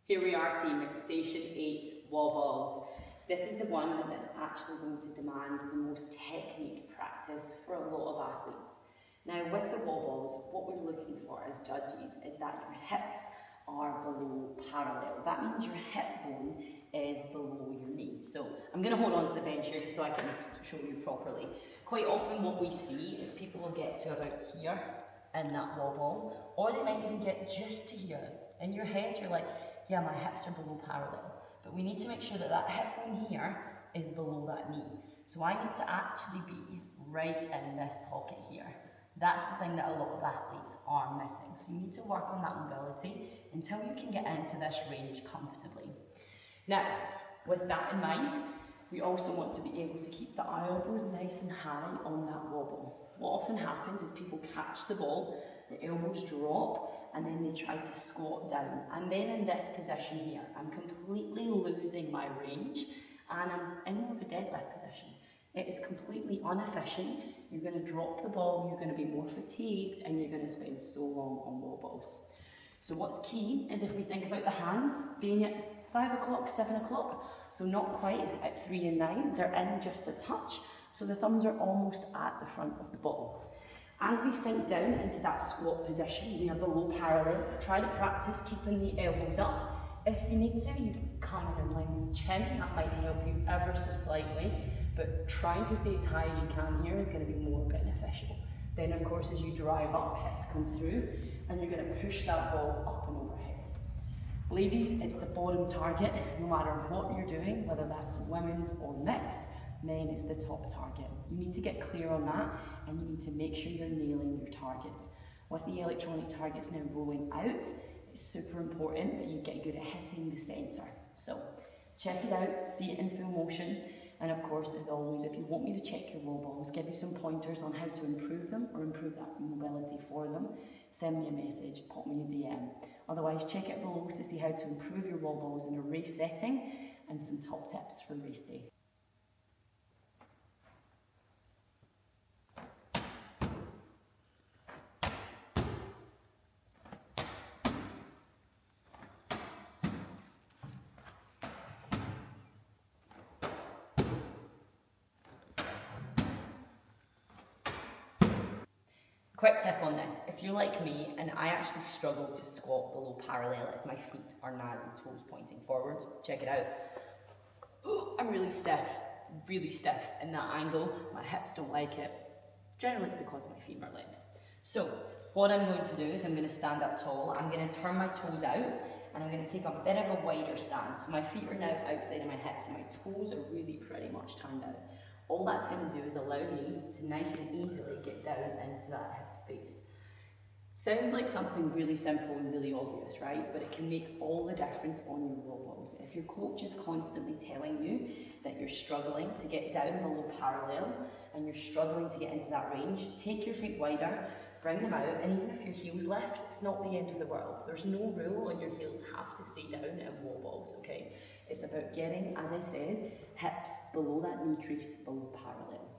Here we are, team, at station 8, wall balls. This is the one that's actually going to demand the most technique practice for a lot of athletes. Now, with the wall balls, what we're looking for as judges is that your hips are below parallel. That means your hip bone is below your knee. So I'm going to hold on to the bench here just so I can show you properly. Quite often what we see is people will get to about here in that wall ball, or they might even get just to here. In your head, you're like, yeah, my hips are below parallel. But we need to make sure that that hip bone here is below that knee. So I need to actually be right in this pocket here. That's the thing that a lot of athletes are missing. So you need to work on that mobility until you can get into this range comfortably. Now, with that in mind, we also want to be able to keep the elbows nice and high on that wobble. What often happens is people catch the ball, the elbows drop, and then they try to squat down. And then in this position here, I'm completely losing my range, and I'm in more of a deadlift position. It is completely inefficient. You're going to drop the ball, you're going to be more fatigued, and you're going to spend so long on wobbles. So what's key is if we think about the hands being at 5 o'clock, 7 o'clock, so not quite at 3 and 9, they're in just a touch, so the thumbs are almost at the front of the ball. As we sink down into that squat position, we are below parallel. Try to practice keeping the elbows up. If you need to, you can come in line with the chin, that might help you ever so slightly, but trying to stay as high as you can here is going to be more beneficial. Then of course as you drive up, hips come through, and you're going to push that ball up and overhead. Ladies, it's the bottom target, no matter what you're doing, whether that's women's or mixed. Men, it's the top target. You need to get clear on that, and you need to make sure you're nailing your targets. With the electronic targets now rolling out, it's super important that you get good at hitting the centre. So check it out, see it in full motion, and of course, as always, if you want me to check your wall balls, give you some pointers on how to improve them or improve that mobility for them, send me a message, pop me a DM. Otherwise, check it below to see how to improve your wall balls in a race setting and some top tips for race day. Quick tip on this, if you're like me and I actually struggle to squat below parallel if my feet are narrow, toes pointing forwards, check it out. Ooh, I'm really stiff in that angle. My hips don't like it. Generally it's because of my femur length. So what I'm going to do is I'm going to stand up tall, I'm going to turn my toes out, and I'm going to take a bit of a wider stance. So my feet are now outside of my hips and my toes are really pretty much turned out. All that's going to do is allow me to nice and easily get down into that hip space. Sounds like something really simple and really obvious, right? But it can make all the difference on your wall balls. If your coach is constantly telling you that you're struggling to get down below parallel and you're struggling to get into that range, take your feet wider, bring them out, and even if your heels lift, it's not the end of the world. There's no rule on your heels have to stay down in wall balls, okay? It's about getting, as I said, hips below that knee crease, below parallel.